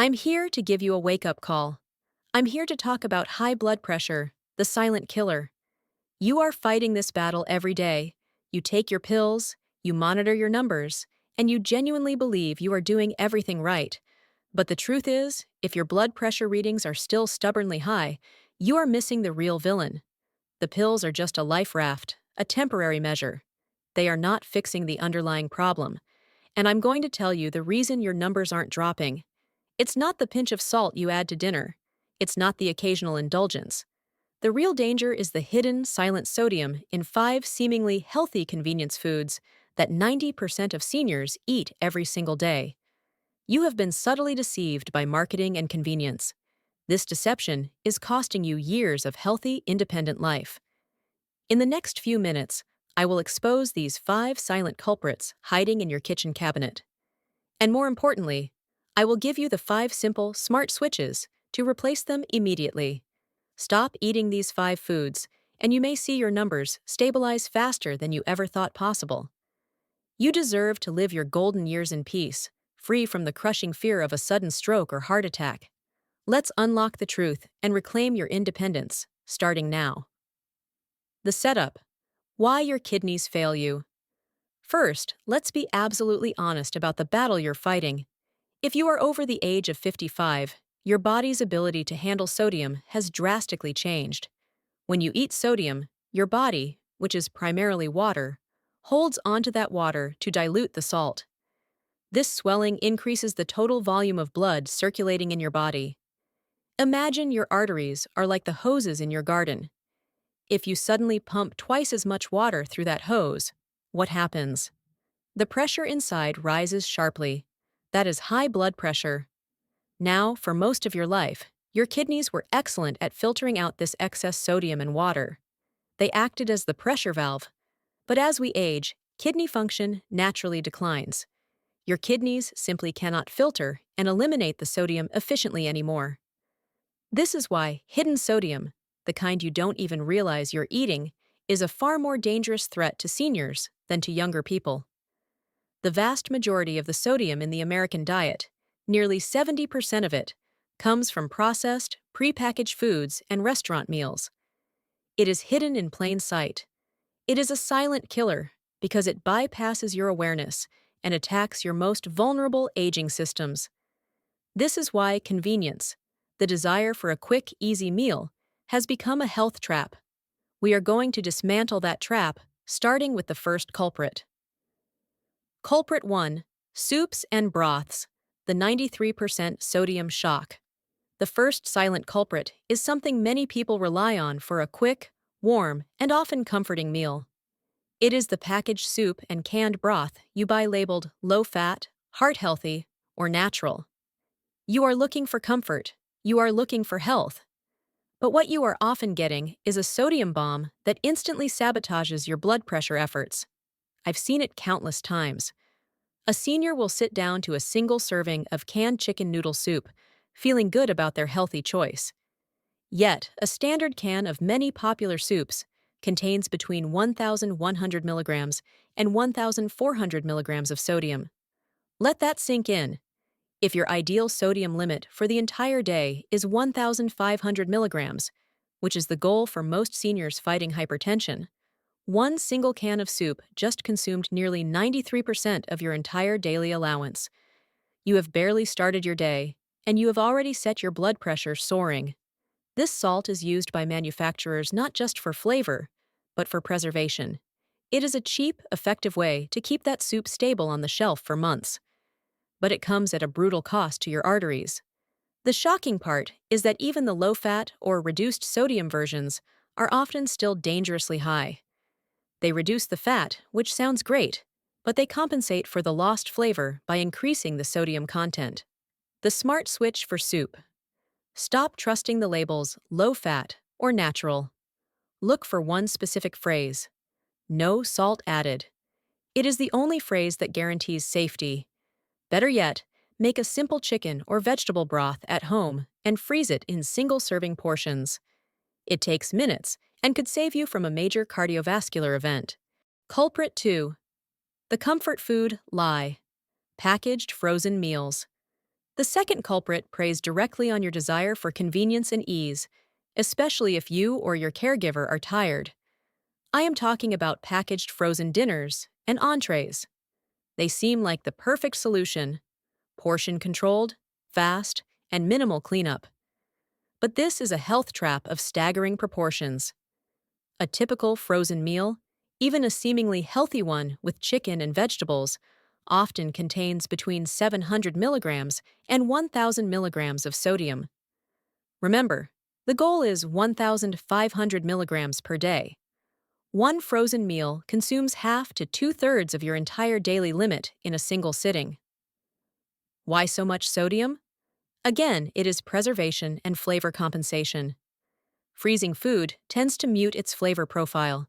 I'm here to give you a wake-up call. I'm here to talk about high blood pressure, the silent killer. You are fighting this battle every day. You take your pills, you monitor your numbers, and you genuinely believe you are doing everything right. But the truth is, if your blood pressure readings are still stubbornly high, you are missing the real villain. The pills are just a life raft, a temporary measure. They are not fixing the underlying problem. And I'm going to tell you the reason your numbers aren't dropping. It's not the pinch of salt you add to dinner. It's not the occasional indulgence. The real danger is the hidden, silent sodium in 5 seemingly healthy convenience foods that 90% of seniors eat every single day. You have been subtly deceived by marketing and convenience. This deception is costing you years of healthy, independent life. In the next few minutes, I will expose these 5 silent culprits hiding in your kitchen cabinet. And more importantly, I will give you the 5 simple, smart switches to replace them immediately. Stop eating these 5 foods, and you may see your numbers stabilize faster than you ever thought possible. You deserve to live your golden years in peace, free from the crushing fear of a sudden stroke or heart attack. Let's unlock the truth and reclaim your independence, starting now. The setup. Why your kidneys fail you. First, let's be absolutely honest about the battle you're fighting. If you are over the age of 55, your body's ability to handle sodium has drastically changed. When you eat sodium, your body, which is primarily water, holds onto that water to dilute the salt. This swelling increases the total volume of blood circulating in your body. Imagine your arteries are like the hoses in your garden. If you suddenly pump twice as much water through that hose, what happens? The pressure inside rises sharply. That is high blood pressure. Now, for most of your life, your kidneys were excellent at filtering out this excess sodium and water. They acted as the pressure valve. But as we age, kidney function naturally declines. Your kidneys simply cannot filter and eliminate the sodium efficiently anymore. This is why hidden sodium, the kind you don't even realize you're eating, is a far more dangerous threat to seniors than to younger people. The vast majority of the sodium in the American diet, nearly 70% of it, comes from processed, prepackaged foods and restaurant meals. It is hidden in plain sight. It is a silent killer because it bypasses your awareness and attacks your most vulnerable aging systems. This is why convenience, the desire for a quick, easy meal, has become a health trap. We are going to dismantle that trap, starting with the first culprit. Culprit 1. Soups and broths, the 93% sodium shock. The first silent culprit is something many people rely on for a quick, warm, and often comforting meal. It is the packaged soup and canned broth you buy labeled low-fat, heart-healthy, or natural. You are looking for comfort. You are looking for health. But what you are often getting is a sodium bomb that instantly sabotages your blood pressure efforts. I've seen it countless times. A senior will sit down to a single serving of canned chicken noodle soup, feeling good about their healthy choice. Yet, a standard can of many popular soups contains between 1,100 milligrams and 1,400 milligrams of sodium. Let that sink in. If your ideal sodium limit for the entire day is 1,500 milligrams, which is the goal for most seniors fighting hypertension, one single can of soup just consumed nearly 93% of your entire daily allowance. You have barely started your day, and you have already set your blood pressure soaring. This salt is used by manufacturers not just for flavor, but for preservation. It is a cheap, effective way to keep that soup stable on the shelf for months. But it comes at a brutal cost to your arteries. The shocking part is that even the low-fat or reduced sodium versions are often still dangerously high. They reduce the fat, which sounds great, but they compensate for the lost flavor by increasing the sodium content. The smart switch for soup. Stop trusting the labels low-fat or natural. Look for one specific phrase: no salt added. It is the only phrase that guarantees safety. Better yet, make a simple chicken or vegetable broth at home and freeze it in single-serving portions. It takes minutes and could save you from a major cardiovascular event. Culprit 2. The comfort food lie. Packaged frozen meals. The second culprit preys directly on your desire for convenience and ease, especially if you or your caregiver are tired. I am talking about packaged frozen dinners and entrees. They seem like the perfect solution, portion controlled, fast, and minimal cleanup. But this is a health trap of staggering proportions. A typical frozen meal, even a seemingly healthy one with chicken and vegetables, often contains between 700 milligrams and 1,000 milligrams of sodium. Remember, the goal is 1,500 milligrams per day. One frozen meal consumes half to two-thirds of your entire daily limit in a single sitting. Why so much sodium? Again, it is preservation and flavor compensation. Freezing food tends to mute its flavor profile.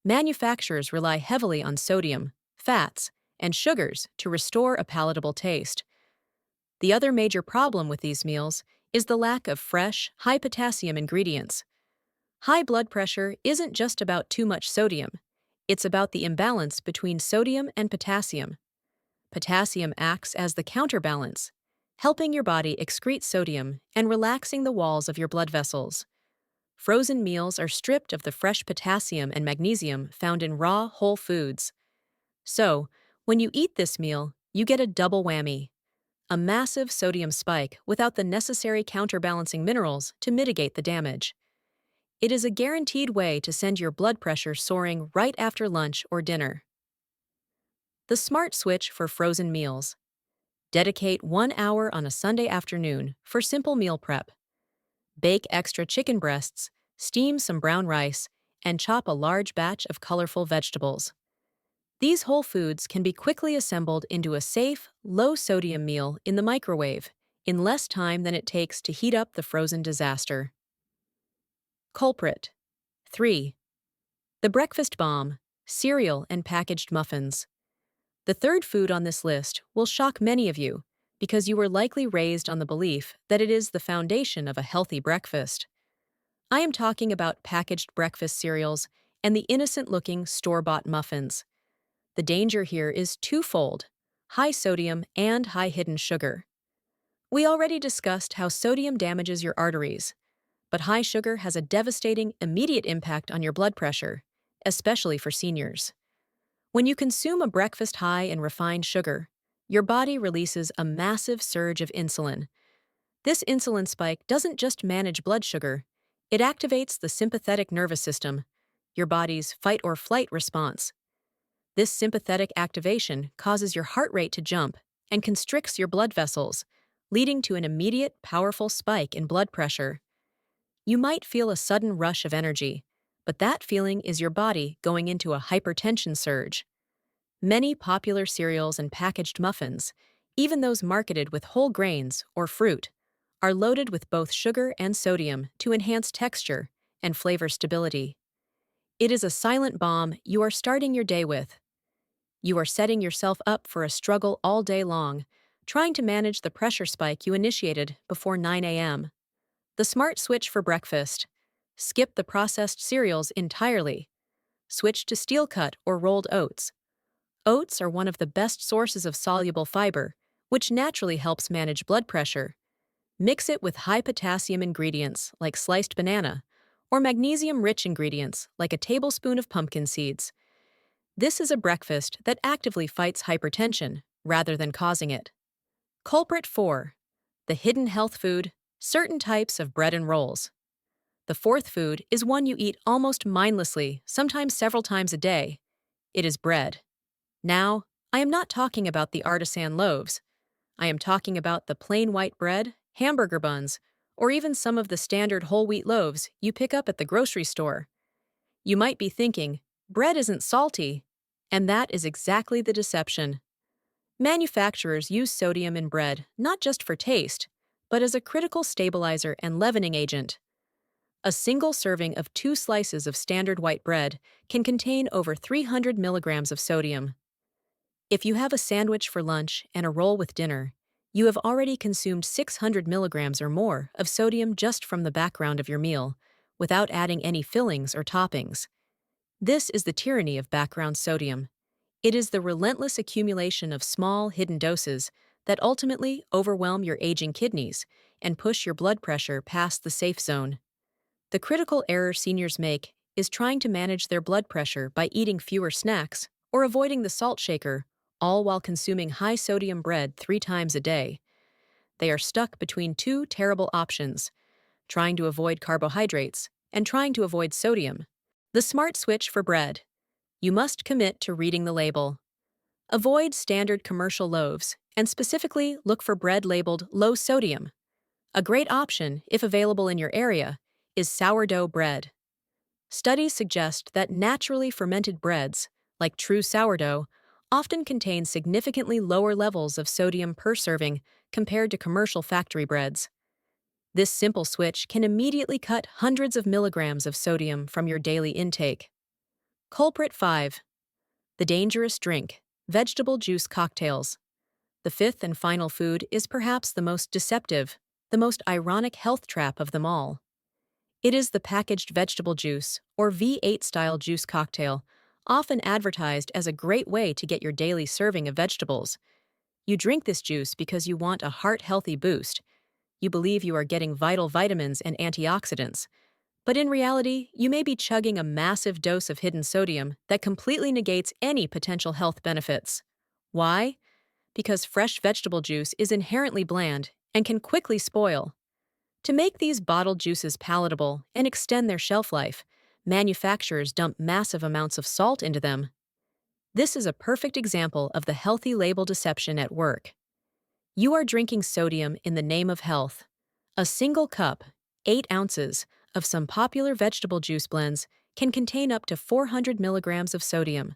Manufacturers rely heavily on sodium, fats, and sugars to restore a palatable taste. The other major problem with these meals is the lack of fresh, high-potassium ingredients. High blood pressure isn't just about too much sodium. It's about the imbalance between sodium and potassium. Potassium acts as the counterbalance, helping your body excrete sodium and relaxing the walls of your blood vessels. Frozen meals are stripped of the fresh potassium and magnesium found in raw, whole foods. So, when you eat this meal, you get a double whammy: a massive sodium spike without the necessary counterbalancing minerals to mitigate the damage. It is a guaranteed way to send your blood pressure soaring right after lunch or dinner. The smart switch for frozen meals. Dedicate 1 hour on a Sunday afternoon for simple meal prep. Bake extra chicken breasts, steam some brown rice, and chop a large batch of colorful vegetables. These whole foods can be quickly assembled into a safe, low-sodium meal in the microwave in less time than it takes to heat up the frozen disaster. Culprit. 3. The breakfast bomb, cereal and packaged muffins. The third food on this list will shock many of you because you were likely raised on the belief that it is the foundation of a healthy breakfast. I am talking about packaged breakfast cereals and the innocent-looking store-bought muffins. The danger here is twofold: high sodium and high hidden sugar. We already discussed how sodium damages your arteries, but high sugar has a devastating, immediate impact on your blood pressure, especially for seniors. When you consume a breakfast high in refined sugar, your body releases a massive surge of insulin. This insulin spike doesn't just manage blood sugar, it activates the sympathetic nervous system, your body's fight-or-flight response. This sympathetic activation causes your heart rate to jump and constricts your blood vessels, leading to an immediate, powerful spike in blood pressure. You might feel a sudden rush of energy, but that feeling is your body going into a hypertension surge. Many popular cereals and packaged muffins, even those marketed with whole grains or fruit, are loaded with both sugar and sodium to enhance texture and flavor stability. It is a silent bomb you are starting your day with. You are setting yourself up for a struggle all day long, trying to manage the pressure spike you initiated before 9 a.m. The smart switch for breakfast. Skip the processed cereals entirely. Switch to steel-cut or rolled oats. Oats are one of the best sources of soluble fiber, which naturally helps manage blood pressure. Mix it with high-potassium ingredients like sliced banana, or magnesium-rich ingredients like a tablespoon of pumpkin seeds. This is a breakfast that actively fights hypertension rather than causing it. Culprit 4. The hidden health food, certain types of bread and rolls. The fourth food is one you eat almost mindlessly, sometimes several times a day. It is bread. Now, I am not talking about the artisan loaves. I am talking about the plain white bread, hamburger buns, or even some of the standard whole wheat loaves you pick up at the grocery store. You might be thinking, bread isn't salty, and that is exactly the deception. Manufacturers use sodium in bread not just for taste, but as a critical stabilizer and leavening agent. A single serving of 2 slices of standard white bread can contain over 300 milligrams of sodium. If you have a sandwich for lunch and a roll with dinner, you have already consumed 600 milligrams or more of sodium just from the background of your meal, without adding any fillings or toppings. This is the tyranny of background sodium. It is the relentless accumulation of small, hidden doses that ultimately overwhelm your aging kidneys and push your blood pressure past the safe zone. The critical error seniors make is trying to manage their blood pressure by eating fewer snacks or avoiding the salt shaker, all while consuming high-sodium bread 3 times a day. They are stuck between two terrible options: trying to avoid carbohydrates and trying to avoid sodium. The smart switch for bread. You must commit to reading the label. Avoid standard commercial loaves, and specifically look for bread labeled low sodium. A great option, if available in your area, is sourdough bread. Studies suggest that naturally fermented breads, like true sourdough, often contain significantly lower levels of sodium per serving compared to commercial factory breads. This simple switch can immediately cut hundreds of milligrams of sodium from your daily intake. Culprit 5. The dangerous drink: vegetable juice cocktails. The fifth and final food is perhaps the most deceptive, the most ironic health trap of them all. It is the packaged vegetable juice, or V8-style juice cocktail, often advertised as a great way to get your daily serving of vegetables. You drink this juice because you want a heart-healthy boost. You believe you are getting vital vitamins and antioxidants. But in reality, you may be chugging a massive dose of hidden sodium that completely negates any potential health benefits. Why? Because fresh vegetable juice is inherently bland and can quickly spoil. To make these bottled juices palatable and extend their shelf life, manufacturers dump massive amounts of salt into them. This is a perfect example of the healthy label deception at work. You are drinking sodium in the name of health. A single cup, 8 ounces, of some popular vegetable juice blends can contain up to 400 milligrams of sodium.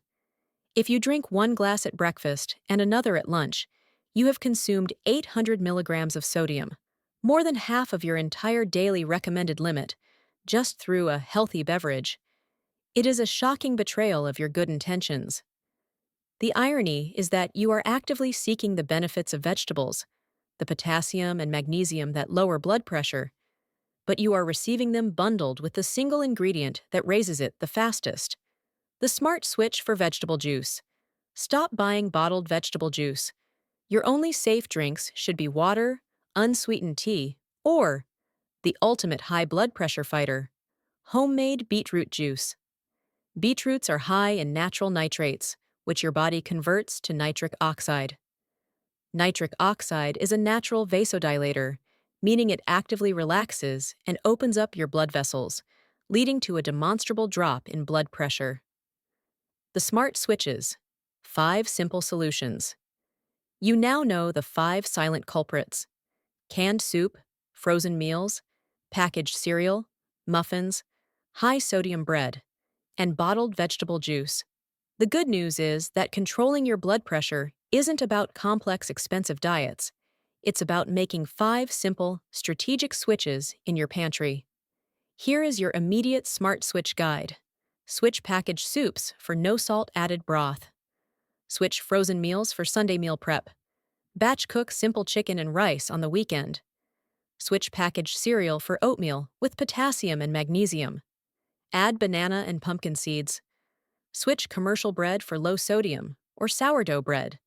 If you drink one glass at breakfast and another at lunch, you have consumed 800 milligrams of sodium, more than half of your entire daily recommended limit, just through a healthy beverage. It is a shocking betrayal of your good intentions. The irony is that you are actively seeking the benefits of vegetables, the potassium and magnesium that lower blood pressure, but you are receiving them bundled with the single ingredient that raises it the fastest: the smart switch for vegetable juice. Stop buying bottled vegetable juice. Your only safe drinks should be water, unsweetened tea, or the ultimate high blood pressure fighter: homemade beetroot juice. Beetroots are high in natural nitrates, which your body converts to nitric oxide. Nitric oxide is a natural vasodilator, meaning it actively relaxes and opens up your blood vessels, leading to a demonstrable drop in blood pressure. The smart switches. 5 simple solutions. You now know the 5 silent culprits: canned soup, frozen meals, packaged cereal, muffins, high-sodium bread, and bottled vegetable juice. The good news is that controlling your blood pressure isn't about complex, expensive diets. It's about making 5 simple, strategic switches in your pantry. Here is your immediate smart switch guide. Switch packaged soups for no salt added broth. Switch frozen meals for Sunday meal prep. Batch cook simple chicken and rice on the weekend. Switch packaged cereal for oatmeal with potassium and magnesium. Add banana and pumpkin seeds. Switch commercial bread for low sodium or sourdough bread.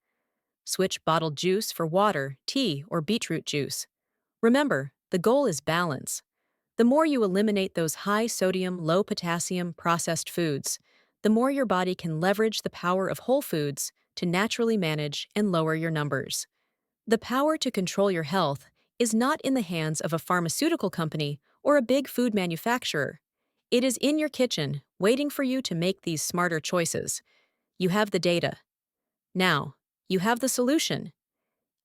Switch bottled juice for water, tea, or beetroot juice. Remember, the goal is balance. The more you eliminate those high sodium, low potassium processed foods, the more your body can leverage the power of whole foods to naturally manage and lower your numbers. The power to control your health is not in the hands of a pharmaceutical company or a big food manufacturer. It is in your kitchen, waiting for you to make these smarter choices. You have the data. Now, you have the solution.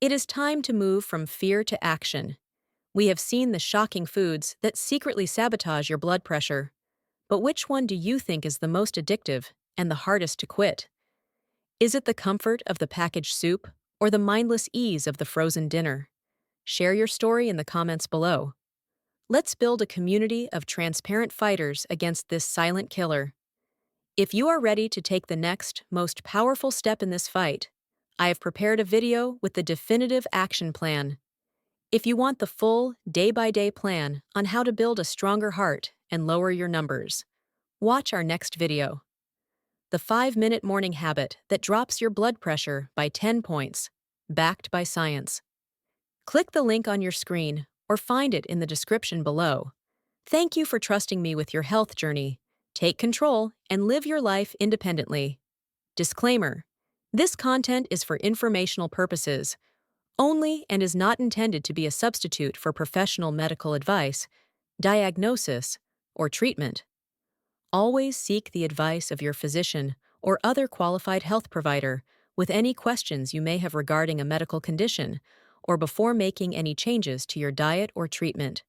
It is time to move from fear to action. We have seen the shocking foods that secretly sabotage your blood pressure. But which one do you think is the most addictive and the hardest to quit? Is it the comfort of the packaged soup or the mindless ease of the frozen dinner? Share your story in the comments below. Let's build a community of transparent fighters against this silent killer. If you are ready to take the next, most powerful step in this fight, I have prepared a video with the definitive action plan. If you want the full, day-by-day plan on how to build a stronger heart and lower your numbers, watch our next video. The 5-minute morning habit that drops your blood pressure by 10 points. backed by science. Click the link on your screen or find it in the description below. Thank you for trusting me with your health journey. Take control and live your life independently. Disclaimer: this content is for informational purposes only and is not intended to be a substitute for professional medical advice, diagnosis, or treatment. Always seek the advice of your physician or other qualified health provider with any questions you may have regarding a medical condition or before making any changes to your diet or treatment.